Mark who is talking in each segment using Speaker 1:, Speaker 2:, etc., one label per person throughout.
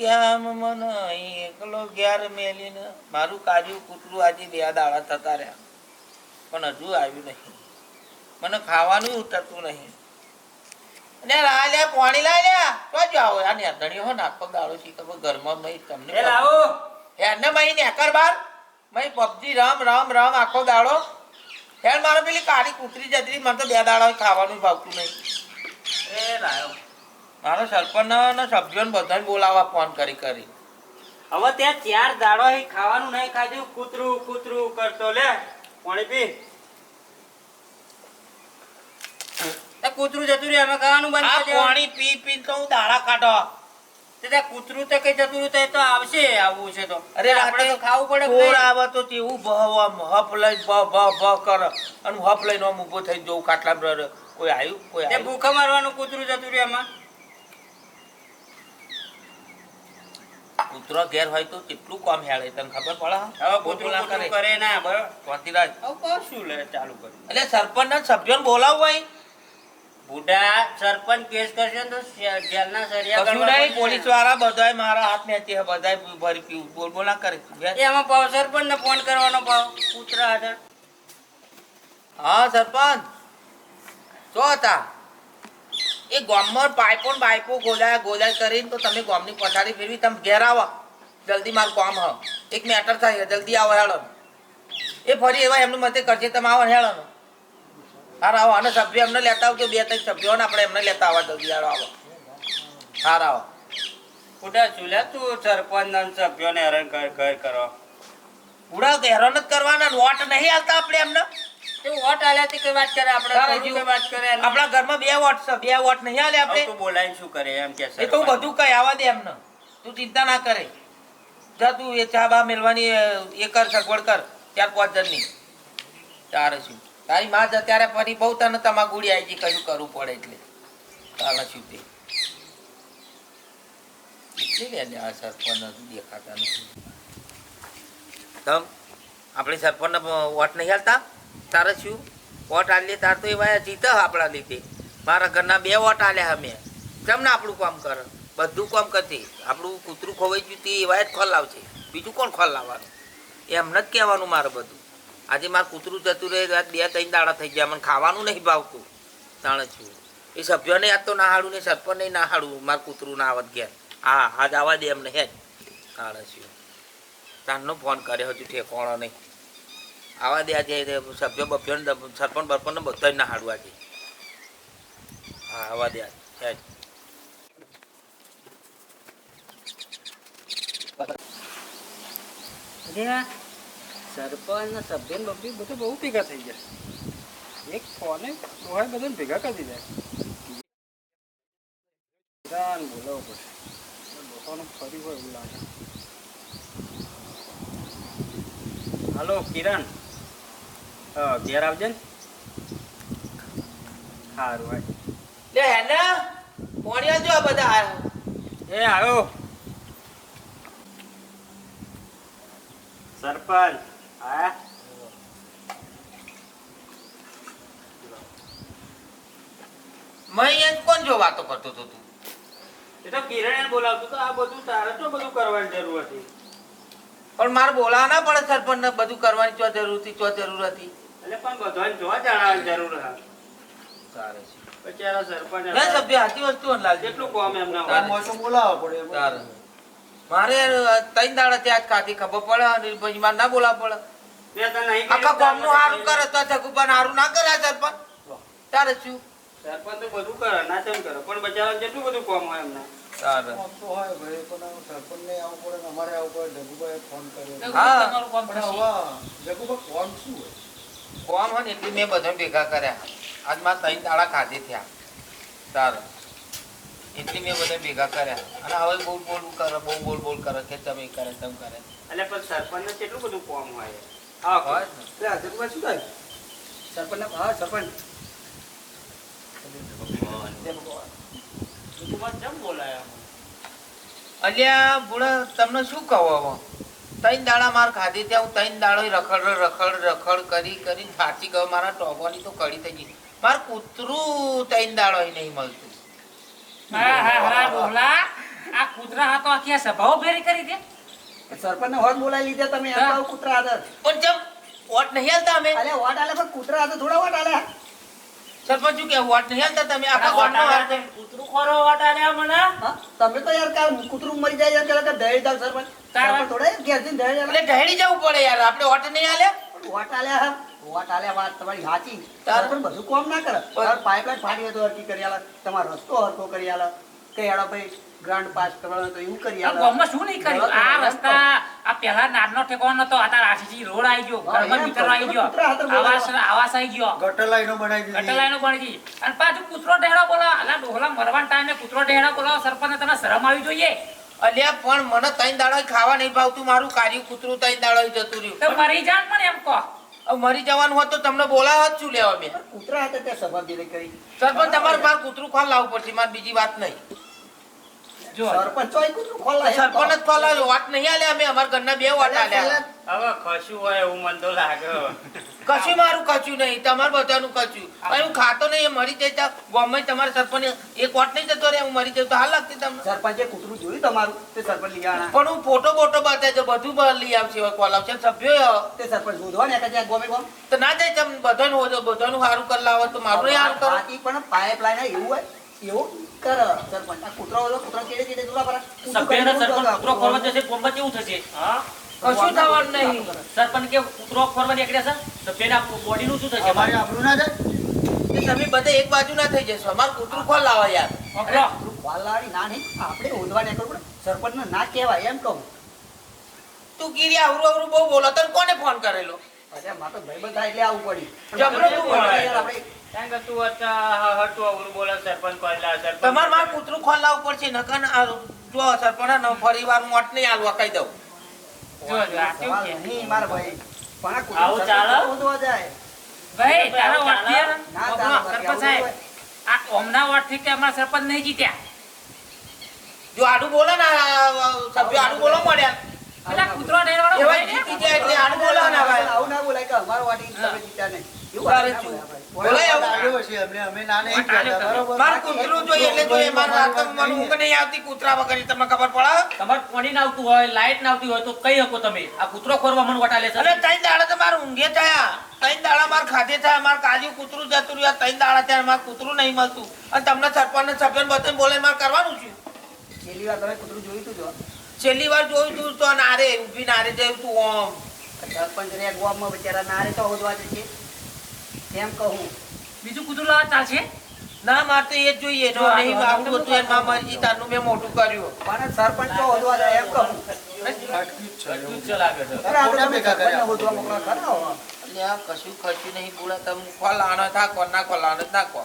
Speaker 1: કેમ મને એકલો ઘેર મેલીને મારું કાજુ કૂતરું આજે 2 દાડા થતા રહ્યા પણ હજુ આવ્યું નહીં. મને ખાવાનું ઉતરતું નહીં. અને લ્યા પાણી લાય લ્યા તો જાઓ આ નેધણી હો નાક પગ દાડો શી ખબર ઘરમાં મય તમને લાવો એને મય નેકર બાર મય પબજી રામ રામ રામ આખો દાડો હેડ મારો પેલી કાળી કૂતરી જતી મને તો 2 દાડા ખાવાનું ભાવતું નહીં. એ લાયો મારો સરપંચ સભ્યોને બધાને બોલાવવા ફોન કરી કરી
Speaker 2: હવે ત્યાં 4 દાડો ખાવાનું નહીં ખાધું કૂતરું કૂતરું કરતો લે પાણી પી. કૂતરું જતું રહ્યું અમે ખાવાનું બંધ કરી દેવાનું.
Speaker 1: પાણી પી પી તો હું દાડા કાઢો
Speaker 2: તે કૂતરું તો કઈ જતું રહ્યું તો આવશે આવવું છે તો
Speaker 1: અરે
Speaker 2: આપણે તો ખાવું પડે.
Speaker 1: કોણ આવે તો તેવું ભવ હપ લઈ ભ કર અને હપ લઈને આમ ઊભો થઈ જવું ખાટલા કોઈ આવ્યું કોઈ આવ્યું
Speaker 2: ભૂખા મારવાનું કૂતરું જતું રહ્યું એમાં.
Speaker 1: કૂતરો ઘેર હોય તો કેટલું કામ હેળે તને ખબર પડે.
Speaker 2: હવે કૂતરું કૂતરું કરે ના બરાબર
Speaker 1: કોંતીરાજ
Speaker 2: હવે શું લે ચાલુ કર્યું
Speaker 1: એટલે સરપંચના સભ્યોને બોલાવવું હોય
Speaker 2: બુઢા સરપંચ કેસ કરશે ને તો જેલના સળિયા
Speaker 1: કશું નહીં. પોલીસ વાળા બધાય મારા હાથ મેચી બધાય ભરી પીવું બોલ બોલ ના કરે.
Speaker 2: એમાં પાવ સરપંચ ને ફોન કરવાનો પાવ કૂતરા હતા.
Speaker 1: હા સરપંચ શું હતા એ ગામમાં પાઇપો ને બાઇપો ગોલાય કરીને તો તમે ગામની પછાડી ફેરવી તમે ઘેર આવો જલ્દી મારું કામ હ એક મેટર થાય જલ્દી આવો હેળો. એ ફરી એવા એમનું મતે કરશે તમે આવો હેળો ને હાર આવો અને સભ્ય એમને લેતા આવજો 2-3 સભ્યો ને આપણે એમને લેતા આવવા જલ્દી આવો આવો હાર આવો.
Speaker 2: બુઢા ચૂલ્યા તું સરપંચ ના સભ્યોને હેરાન કર કરો.
Speaker 1: પૂરા હેરાન જ કરવાના વોટ નહીં આવતા આપણે એમને
Speaker 2: વોટ આલ્યાથી કઈ વાત કરે આપણે કઈ વાત કરે.
Speaker 1: આપણા ઘરમાં 2 વોટ છે 2 વોટ નહીં આલે આપણે
Speaker 2: તું બોલાય શું કરે એમ કે
Speaker 1: એ તો બધું કઈ આવવા દે એમને તું ચિંતા ના કરે. જા તું એ ચા બા મેળવાની એ કર સગવડ કર 4-5 જણની તારે શું તારી માં જ અત્યારે ફરી બહુ તને તમાકુડી આવી ગઈ કશું કરવું પડે એટલે તારે શું તે એટલે લે આ સરપંચ દેખાતા નથી. તમ આપણે સરપંચને વોટ નહીં હાલતા તારે શું વોટ આલીએ તાર તો એવા જીત આપણા લીધે મારા ઘરના 2 વોટ આલ્યા અમે કેમ ને આપણું કામ કરે બધું કામ કરતી આપણું કૂતરું ખોવાઈ ગયું તે એવા જ ખોલ લાવશે બીજું કોણ ખોલ લાવવાનું એમને જ કહેવાનું મારે બધું. આજે મારું કૂતરું જતું રહે 2-3 દાડા થઈ ગયા મને ખાવાનું નહીં ભાવતું તાણે છું એ સભ્યોને યાદ તો ના હાડું ને સરપંચને ના હાડું મારું કૂતરું ના આવત ઘેર હા આજ આવવા દે એમને હેજ તાણે છું તારનો ફોન કર્યો હજુ ઠેકોણો નહીં આવા દે આજે સભ્યો બભ્યોને સરપંચ બરપંચને બધા જ ના હાડું આજે હા આવા દે હેજ.
Speaker 2: સરપંચ ના સભ્ય બબ્બી બધું બહુ ભેગા થઈ ગયા. એક ફોને હોય બધાને ભેગા કરી દીધા. બોલાવવું પડે લોકોનું ફરી હોય એવું લાગે. હાલો કિરણ ઘેર આવજે ને. સારું ભાઈ
Speaker 1: લે હેને પોણિયા જો બધા
Speaker 2: એ આવ્યો સરપંચ. હા
Speaker 1: મેં કોણ જો વાતો કરતો હતો તું
Speaker 2: એ તો કિરણ બોલાવતું તો આ બધું તારે તો બધું કરવાની જરૂર હતી.
Speaker 1: પણ મારે બોલાવા ના પડે સરપંચ ને બધું કરવાની ચો જરૂર હતી
Speaker 2: એટલે પણ બધાને જોવા જાણવાની જરૂર હતી.
Speaker 1: તારે
Speaker 2: બચારા સરપંચ
Speaker 1: ના સભ્ય હાથી વસ્તુ લાલ
Speaker 2: કેટલું કામ એમના
Speaker 1: બોલાવવા પડે તારે મારે 3 દાડા ત્યાં જ ખાતી ખબર પડે અને પછી મારે ના બોલાવવા પડે. આખા ગામનું હારું કરે તો જગુબાન હારું ના કરે સરપંચ તારે શું
Speaker 2: સરપંચ તો બધું કરે ના તેમ કરે પણ બચારા કેટલું બધું કામ હોય એમને.
Speaker 1: તારે
Speaker 3: તો હોય ભાઈ પણ સરપંચને આવવું પડે ને અમારે આવવું પડે. જગુભાઈએ ફોન કર્યો.
Speaker 1: હા
Speaker 3: પણ હવે જગુભાઈ ફોન શું હોય
Speaker 1: કોમ હોય ને એટલી મેં બધા ભેગા કર્યા આજ મારે 3 દાડા ખાધી થયા તારે એટલી મેં બધા ભેગા કર્યા અને હવે બોલ બોલ કરે કે તમે કરે તેમ કરે
Speaker 2: એટલે પણ સરપંચ ને કેટલું બધું કામ હોય. હા
Speaker 1: હોય ને.
Speaker 3: જગુભાઈ શું થાય સરપંચ હા સરપંચ
Speaker 1: અલ્યા ભૂડા તમને શું કહો હવે 3 દાડા માર ખાધી ત્યાં હું 3 દાડો રખડ કરીને થાકી ગયો મારા ટોપવાની તો કડી થઈ ગઈ મારું કૂતરું 3 દાડો નહીં મળતું.
Speaker 4: આ કૂતરા હા તો આખી આ સભાઓ ફેરી કરી દે.
Speaker 3: સરપંચને હોત બોલાવી લીધા તમે એમ
Speaker 4: હા.
Speaker 3: કહો કૂતરા આદર
Speaker 1: પણ જેમ વોટ નહીં હાલતા અમે
Speaker 3: અલે વોટ આલે પણ કૂતરા આદર થોડા વોટ આલે
Speaker 1: સરપંચ શું કે વોટ નહીં હાલતા તમે આખા
Speaker 2: આ
Speaker 1: ગામનો
Speaker 2: વાટા
Speaker 1: હાલ-
Speaker 2: કૂતરું ખોરો વાટા લે મને
Speaker 3: હા? તમે તો યાર કાલ કૂતરું મરી જાય યાર કે દહેડી જાવ સરપંચ
Speaker 4: તારા-
Speaker 3: સરપંચ થોડા યાર ઘેરથી દહેડી આલે.
Speaker 1: એટલે ઢહેડી જવું પડે યાર આપણે વોટ નહીં હાલે
Speaker 3: વોટ આલે હા વોટ આલે વાત તમારી સાચી
Speaker 1: તાર-
Speaker 3: સરપંચ બધું કામ ના કરે
Speaker 1: પણ-
Speaker 3: પાઇપલાઇન ફાડી હોય તો હરકી કરી આલે તમારો રસ્તો હરકો કરી આલે કે યાર ભાઈ ગ્રાન્ડ પાસ કરવાનો તો એવું કરી
Speaker 4: આ
Speaker 3: આલે
Speaker 4: ગામમાં શું નહીં કર્યું? આ રસ્તા આ પહેલા નાનો ઠેકાણો નતો, અત્યારે આરસીસી રોડ આવી ગયો,
Speaker 3: હા,
Speaker 4: ઘરમાં
Speaker 3: એમ
Speaker 4: મીટર આવી ગયો,
Speaker 3: કૂતરા હાથર બોલાવા.
Speaker 4: આવાસ આવી ગયો,
Speaker 3: ગટર લાઈનો બનાવી દીધી
Speaker 4: ગટરલાઈનો બની ગઈ. અને પાછું કૂતરો ઢેડો બોલાવો. અલા ડોહલા મરવાના ટાઈમે કૂતરો ઢેડો બોલાવો. સરપંચને તને શરમ આવી જોઈએ.
Speaker 1: અલ્યા પણ મને ત્રણ દાડા ખાવા નહીં ભાવતું મારું કાર્ય કૂતરું ત્રણ દાડા જતું રહ્યું
Speaker 4: તો મરી જાણ પણ એમ કહો.
Speaker 1: હવે મરી જવાનું હોત તો તમને બોલાવા જ શું લેવા મેં
Speaker 3: કૂતરા હાથે તે સભા ભેગી કરી
Speaker 1: સરપંચ તમારે બાર કૂતરું ખોલ લાવવું પડશે મારે બીજી વાત નહીં
Speaker 4: જો
Speaker 3: સરપંચ ચોય કૂતરું ખોલાય
Speaker 1: સરપંચ જ ખોલ લાવ્યો વાત નહીં આલ્યા અમે અમારા ઘરના બે વાત આલ્યા
Speaker 2: હવે ખસ્યું હોય એવું મને તો લાગે
Speaker 1: કશું મારું કચ્યું નહીં તમારે બધાનું કચ્યું અને હું ખાતો નહીં એ મરી જાય તો ગમે તમારે સરપંચ એક વોટ નહીં જતો રે હું મરી જાઉં તો હાલ લાગતી તમને
Speaker 3: સરપંચે કૂતરું જોયું તમારું તે સરપંચ લઈ આણા
Speaker 1: પણ હું ફોટો બોટો બતાવજો બધું લઈ આવશે હવે કોલ આવશે સભ્યો
Speaker 3: તે સરપંચ શોધવા ને કે ગોમે ગોમ
Speaker 1: તો ના જાય તમે બધાનું સારું કરી લાવો તો મારું નહીં સારું કરો
Speaker 3: બાકી પણ પાઇપલાઇન એવું હોય એવું કર સરપંચ આ કૂતરો હોય તો કૂતરો કેડે કેડે દુલા પર
Speaker 4: સભ્યનો સરપંચ કૂતરો ખોરવા જશે કોમમાં કેવું થશે?
Speaker 2: હા
Speaker 1: કશું થવાનું નહીં
Speaker 4: સરપંચ કે કૂતરો ખોરવા નીકળ્યા છે સભ્યના બોડીનું શું થશે?
Speaker 3: અમારે આપણું ના જાય
Speaker 1: એ તમે બધા એક બાજુ ના થઈ જશો અમારું કૂતરું ખોલ લાવો યાર
Speaker 4: પકડો.
Speaker 3: વાલાડી ના નહીં આપણે હોદવા ને કરવું સરપંચ ના કહેવાય એમ કહું
Speaker 1: તું કીરી આવરું આવરું બહુ બોલો તને કોને ફોન કરેલો
Speaker 3: અરે માં તો ભાઈ બધા એટલે આવું પડી
Speaker 1: જબરો તું બોલે.
Speaker 3: આપણે
Speaker 2: કારણ કે તું હતું અવરું બોલે સરપંચ કોઈલા સરપંચ
Speaker 1: તમારે મારું કૂતરું ખોલ લાવવું પડશે નકર જો સરપંચ ફરી વાર મોટ નહીં હાલવા કહી દઉં
Speaker 4: જો, જો, આ કેવું
Speaker 3: સવાલ
Speaker 4: છે?
Speaker 3: નહીં મારા ભાઈ પણ આ કૂતરું
Speaker 2: આવું ચાલે?
Speaker 3: સરપંચ હોદવા જાય
Speaker 4: ભાઈ તારા વાટથી
Speaker 3: ના
Speaker 4: પકડો,
Speaker 3: ચાલે,
Speaker 4: સરપંચ
Speaker 3: આવું
Speaker 4: સાહેબ.
Speaker 3: હોય.
Speaker 4: આ ઓમના વાટથી કે અમારા સરપંચ નહીં જીત્યા.
Speaker 1: જો આડું બોલે ને સભ્યો આડું બોલો મળ્યા
Speaker 4: પેલા કૂતરો ઢેરવાળો
Speaker 1: એવા
Speaker 4: હોય ને?
Speaker 1: જીતી જાય એટલે આડું બોલો ને ભાઈ
Speaker 3: આવું ના બોલાય કે અમારો વાટી તમે જીત્યા નહીં એવું
Speaker 1: તારે
Speaker 3: ના
Speaker 1: શું?
Speaker 3: બોલાય આપણે.
Speaker 1: બોલાય આવું? મારું કૂતરું જોઈએ એટલે જોઈએ મારું રાત મને ઊંઘ નહીં આવતી કૂતરા વગર તમને ખબર પડે
Speaker 4: તમારે પાણી ના આવતું હોય, લાઈટ ના આવતી હોય તો કઈ શકો તમે. આ કૂતરો ખોરવા મને વટાલે છે.
Speaker 1: અરે ત્રણ દાડા તો મારે ઊંઘે થયા ત્રણ દાડા મારે ખાધે થયા મારે કાજુ કૂતરું જતું રહ્યું આ ત્રણ દાડા થયા મારે કૂતરું નહીં મળતું અને તમને સરપંચ સભ્ય બધાને બોલે મારે કરવાનું છું
Speaker 3: છેલ્લી વાર તમે કૂતરું જોયું તું જો
Speaker 1: છેલ્લી વાર જોયું તું તો નારે ઊભી નારે જયું તું ઓમ
Speaker 3: સરપંચ રે ગામમાં બચારા નારે તો હોદવા જશે એમ કહું
Speaker 4: બીજું કૂતરું લાવવા ચાલશે?
Speaker 1: ના મારે તો એ જ જોઈએ જો નહીં આવડું હતું એમાં મરજી તારનું મેં મોટું કર્યું
Speaker 3: પણ સરપંચ તો હોદવા જાય એમ કહું
Speaker 4: કૂતરું જ લાગે છે.
Speaker 3: અરે આ તો તમે સરપંચને હોદવા મોકલા ખરા હો.
Speaker 1: એટલે આ કશું ખર્ચું નહીં બોલા તમે ખોલાવાનો થાકો ના ખોલાવાનો જ નાખો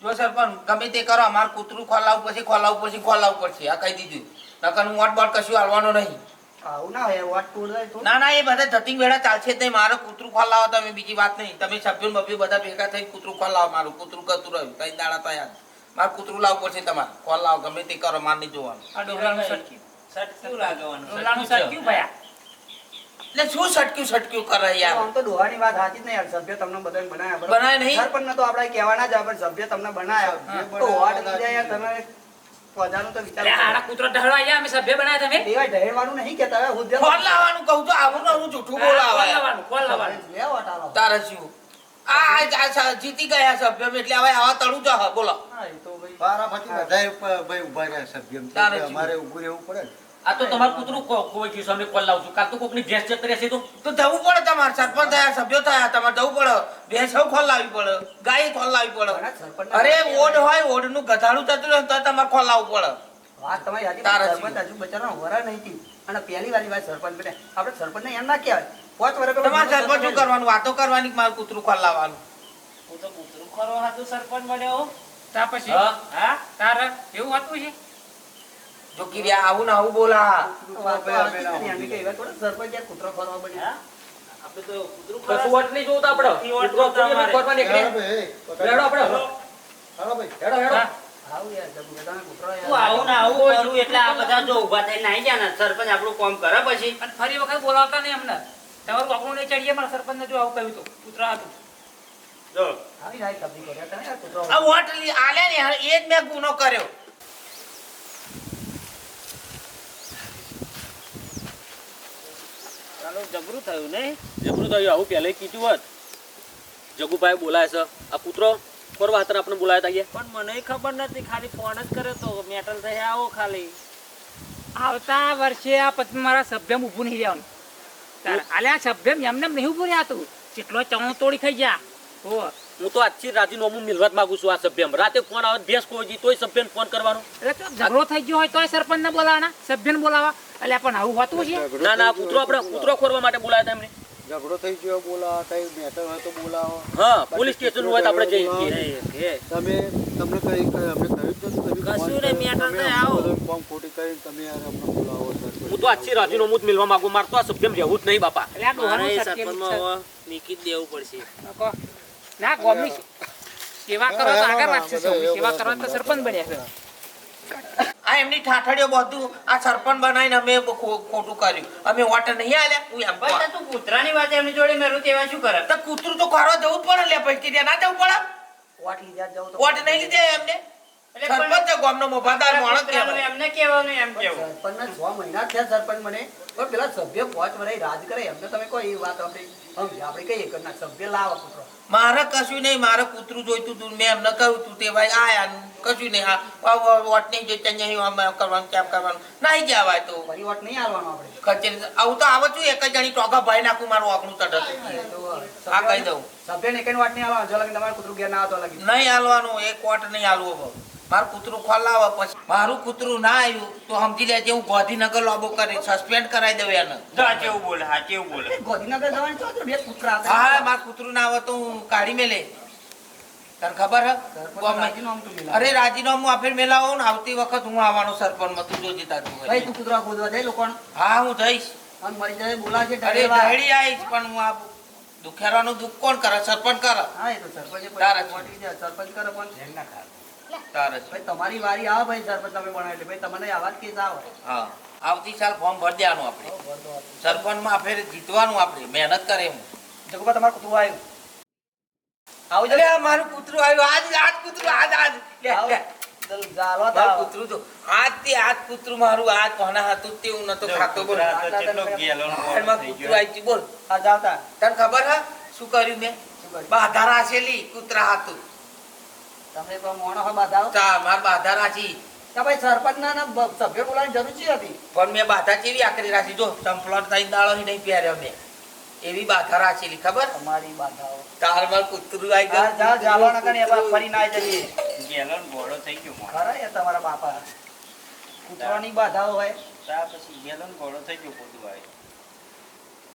Speaker 1: જો સરપંચ ગમે તે કરો અમારે કૂતરું ખોલાવવું પડશે ખોલાવવું પડશે આ કહી દીધું નકર હું વોટ બોટ કશું હાલવાનો નહીં
Speaker 3: આવું ના હોય વાત તોડાય તો
Speaker 1: ના ના એ બધા ધતિંગ વેળા ચાલશે જ નહીં મારે કૂતરું ખોલાવો તમે બીજી વાત નહીં તમે સભ્યો બભ્યો બધા ભેગા થઈ કૂતરું ખોલાવો મારું કૂતરું કરતું રહ્યું ત્રણ દાડા તૈયાર મારે કૂતરું લાવવું પડશે તમારે ખોલાવો ગમે તે કરો મારે નહીં જોવાનું
Speaker 4: આ ડોહલાનું સટક્યું.
Speaker 2: સટક્યું લાગવાનું
Speaker 4: ડોહલાનું સટક્યું ભયા.
Speaker 1: એટલે શું સટક્યું કરે યાર
Speaker 3: આમ તો ડોહાની વાત સાચી જ નહીં યાર સભ્ય તમને બધાને બનાયા બરાબર?
Speaker 1: બનાય નહીં?
Speaker 3: સરપંચને તો આપણે કહેવાના જ આપણે સભ્ય તમને બનાયા તો વાત કીધા યાર તમે પધારનું તો વિચાર
Speaker 4: અરે આડા કૂતરો ઢળવા આયા, અમે સભ્ય બનાવ્યા તમે.
Speaker 3: એવા ઢહેરવાનું નહીં કહેતા હવે હું
Speaker 1: ખોલ લાવવાનું કહું તો આવું ને હું જૂઠું બોલાવે
Speaker 4: ખોલ લાવવાનું.
Speaker 3: લે વટાળો.
Speaker 1: તારે શું આ જીતી ગયા સભ્ય એટલે હવે આવા તળું જ બોલો
Speaker 3: હા, એ તો ભાઈ
Speaker 5: વારાફરતી બધાય ભાઈ ઉભા રહ્યા સભ્યમ છે.
Speaker 1: તારે
Speaker 5: એટલે અમારે ઊભું રહેવું પડે ને.
Speaker 4: આ તો તમારું કૂતરું કોઈ ગયું છે, અમે કોલ લાવશું. કાલ તો કોકની ભેંસ જતી રહેશે તો
Speaker 1: જવું પડે તમારે સરપંચ થયા સભ્યો થયા તમારે જવું પડે ભેંસ ખોલ લાવવી પડે ગાય ખોલ લાવવી પડે
Speaker 3: ઘણા સરપંચના
Speaker 1: અરે ઓડ હોય ઓડનું ગધાડું થતું હોય તો તમારે ખોલ લાવવું પડે
Speaker 3: વાત તમારી સાચી
Speaker 1: તારા
Speaker 3: પણ સરપંચ હજુ બચારાનો વરા નહીં થયું. અને પહેલી વારની વાત સરપંચ બને આપણે સરપંચને એમ ના કહેવાય 5 વર્ષ પહેલા
Speaker 1: તમારે સરપંચ શું કરવાનું વાતો કરવાની કે મારું કૂતરું ખોલ લાવવાનું
Speaker 2: હું તો કૂતરું ખરો હાથું સરપંચ બન્યો
Speaker 4: ત્યાર પછી
Speaker 2: હા
Speaker 4: તારે એવું હતું છે?
Speaker 1: જો કિર્યા આવું ને આવું બોલા
Speaker 3: વાત તો સાચી જ નહીં. અમે કઈ એવા થોડા સરપંચ યાર કૂતરો ફરવા બન્યા.
Speaker 2: આપણે તો કૂતરું
Speaker 4: કશું વટ નહીં જોવું તો આપણે.
Speaker 2: કશું વટ
Speaker 4: કૂતરો
Speaker 2: જોતા અમારે.
Speaker 4: ખોરવા નીકળે.
Speaker 5: હાલો ભાઈ,
Speaker 4: હેડો આપણે.
Speaker 5: હાલો ભાઈ.
Speaker 4: હેડો, હેડો. હા.
Speaker 3: આવું યાર જબુ બધાને કૂતરો યાર.
Speaker 2: તું આવું ને આવું કરું એટલે આ બધા જો ઊભા થઈને નાઈ જાય ને સરપંચ આપણું કામ કરે પછી
Speaker 4: અને ફરી વખત બોલાવતા નહીં અમને. તમારું આપણું નહીં ચડીએ, મારા સરપંચને જો આવું કહ્યું હતું. કૂતરા હતું.
Speaker 2: જો
Speaker 3: આવી રાય કબજી કર્યા તમે યાર કૂતરો
Speaker 1: આ વોટ આલે ને એ જ મેં ગુનો કર્યો
Speaker 2: તો જબરું થયું નહીં
Speaker 6: જબરું થયું આવું પહેલે કીધું હોત જગુભાઈ બોલાય છે આ કૂતરો કરવા હાથર આપણે બોલાયા હતા
Speaker 2: પણ મને ખબર નથી ખાલી ફોન જ કર્યો તો મેટલ થઈ આવો ખાલી
Speaker 4: આવતા વર્ષે આ પછી મારા સભ્યમ ઊભું નહીં રહેવાનું આલે આ સભ્યમ એમને એમ નહીં ઊભું રહેતું જેટલો ચણો તોડી ખાઈ જા હો
Speaker 6: હું તો આજથી રાજીનામું મિલવા માંગુ છું આ સભ્યમ રાતે ફોન આવે ભેંસ કોઈ તોય સભ્યને ફોન કરવાનો
Speaker 4: એટલે તો ઝઘડો થઈ ગયો હોય તોય સરપંચને બોલાવાના સભ્યને બોલાવા એટલે પણ આવું હોતું છે
Speaker 6: ના કૂતરો આપણે કૂતરો ખોરવા માટે બોલાયા હતા એમને
Speaker 5: ઝઘડો થઈ ગયો બોલાવો કઈ મેટર હોય તો બોલાવો
Speaker 6: હા પોલીસ સ્ટેશન હોય તો આપણે જઈએ
Speaker 5: તમે તમને કઈ અમને કહ્યું તો
Speaker 2: કશું નહીં, મેટર તો આવો.
Speaker 5: ફોર્મ ખોટી કરી તમે યાર અમને બોલાવો
Speaker 6: હું તો આજથી રાજીનામું જ મિલવા માંગુ મારે તો આ સભ્યમ રહેવું જ નહીં બાપા
Speaker 4: એટલે આ ડોહાનું
Speaker 2: મારે
Speaker 4: સત્કેલું જ
Speaker 2: સરપંચમાં મીકી જ દેવું પડશે
Speaker 4: છે. ના ગોમની સેવા કરો તો આગળ વધશે સૌની. સેવા કરવા તો સરપંચ બન્યા છે.
Speaker 1: આ એમની ઠાઠડીઓ બધું આ સરપંચ બનાવીને અમે ખોટું કર્યું અમે વોટર નહીં આલ્યા હું એમ કહું.
Speaker 2: તું કૂતરાની વાત એમની જોડે મેરું તેવા શું કરે
Speaker 1: તો કૂતરું તો કરવા જવું જ પડે લે પૈકી ત્યાં ના જવું પડે
Speaker 3: વોટ લીધા જ જાઉં તો
Speaker 1: વોટ નહીં લીધે એમને સરપંચ છે ગામનો મોભાદાર માણસ કહેવાય.
Speaker 2: એમને કહેવાનું એમ કેવું
Speaker 3: સરપંચના 6 મહિના થયા સરપંચ મને પણ પેલા સભ્ય 5 વર્ષ રાજ કરે એમને તમે કોઈ વાત આપણે સમજ્યા આપણે કહીએ કે ના સભ્ય લાવો પુત્રો
Speaker 1: મારે કશું નહીં મારે કૂતરું જોઈતું તું મેં એમને કહ્યું તું તે ભાઈ આયા કશું નહીં વોટ નહીં જોઈતા અહીંયા આમ કરવાનું કેમ કરવાનું નહીં જવાય તો
Speaker 3: ફરી વોટ નહીં આલવાનો આપણે
Speaker 1: ખર્ચે આવું તો આવો છું એક જ જણી ટોકા ભાઈ નાખું મારું આકડું તડત આ કહી દઉં
Speaker 3: સભ્યને કઈ વોટ નહીં આલવાનો જો લગી તમારે કૂતરું ઘેર ના આવતો લગી
Speaker 1: નહીં હાલવાનું એક વોટ નહીં હાલવો બહુ મારું કૂતરું ખોલાવે પછી મારું કૂતરું ના આવ્યું તો સમજી લેજે હું ગાંધીનગર લોબો કરી સસ્પેન્ડ કરાવી દઉં એને
Speaker 2: હા કેવું બોલે હા કેવું બોલે
Speaker 3: ગોધીનગર જવાની છો તો બે કૂતરા હતા
Speaker 1: હા મારું કૂતરું ના આવે તો હું કાઢી મેલે તને ખબર હે
Speaker 3: રાજીનામું તું મિલાવ.
Speaker 1: અરે રાજીનામું આપેલ મેલાવો ને આવતી વખત હું આવવાનો સરપંચમાં તું જોજે તારું
Speaker 3: ભાઈ તું કૂતરા ખોદવા જાય લોકોને
Speaker 1: હા હું જઈશ
Speaker 3: અને મરી જાય બોલાવશે
Speaker 1: અરે
Speaker 3: ઢળેવા.
Speaker 1: દહેડી આવીશ પણ હું આ દુખેરાનું દુઃખ કોણ કરે સરપંચ કરે
Speaker 3: હા એ તો સરપંચે
Speaker 1: તારા
Speaker 3: પછી વોટ લીધા. સરપંચ કરે પણ
Speaker 1: તારે જ.
Speaker 3: ભાઈ તમારી વારી આવે ભાઈ સરપંચ તમે બનાવે એટલે ભાઈ તમને આવા જ કેસ આવે
Speaker 1: હા આવતી સાલ ફોર્મ ભરી દેવાનું આપણે સરપંચમાં આ ફેર જીતવાનું આપણે મહેનત કરે હું
Speaker 3: જગુબા તમારું કૂતરું આવ્યું આવું
Speaker 1: અરે આ મારું કૂતરું આવ્યું આજ કૂતરું આજ લે,
Speaker 3: આવો.
Speaker 1: લે.
Speaker 3: ચાલો તો
Speaker 1: મારું
Speaker 3: આવો.
Speaker 1: કૂતરું તો આજ કૂતરું મારું આજ કોના હતું તેવું નતો ખાતો બોલ
Speaker 2: આ તો કેટલો ગેલો ને
Speaker 1: અને મારું કૂતરું આવી ગયું બોલ
Speaker 3: આ જાવતા
Speaker 1: તને ખબર હે શું કર્યું મેં બાધા રાખેલી કૂતરા હતું
Speaker 3: તમે પણ મોણો હોય બાધા
Speaker 1: તા માર બાધા રાખી
Speaker 3: કે ભાઈ સરપંચ ના સભ્ય બોલાવવાની જરૂર છે હતી
Speaker 1: પણ મેં બાધા કેવી આકરી રાખી જો ચંપલોટ થઈને દાળો નહીં પહેર્યો મેં એવી બાધા રાખેલી ખબર
Speaker 3: તમારી બાધાઓ
Speaker 1: તાર માર કૂતરું આવી
Speaker 3: હા, જાઓ
Speaker 1: ગયું
Speaker 3: ચાલો ના કરીને એમાં ફરી ના આવી જઈએ
Speaker 2: ગેલો ને ઘોડો થઈ ગયો મોણો.
Speaker 3: ખરા એ તમારા બાપા કૂતરાની બાધાઓ હોય
Speaker 2: ત્યાર પછી ગેલો ને ઘોડો થઈ ગયો બધું આવી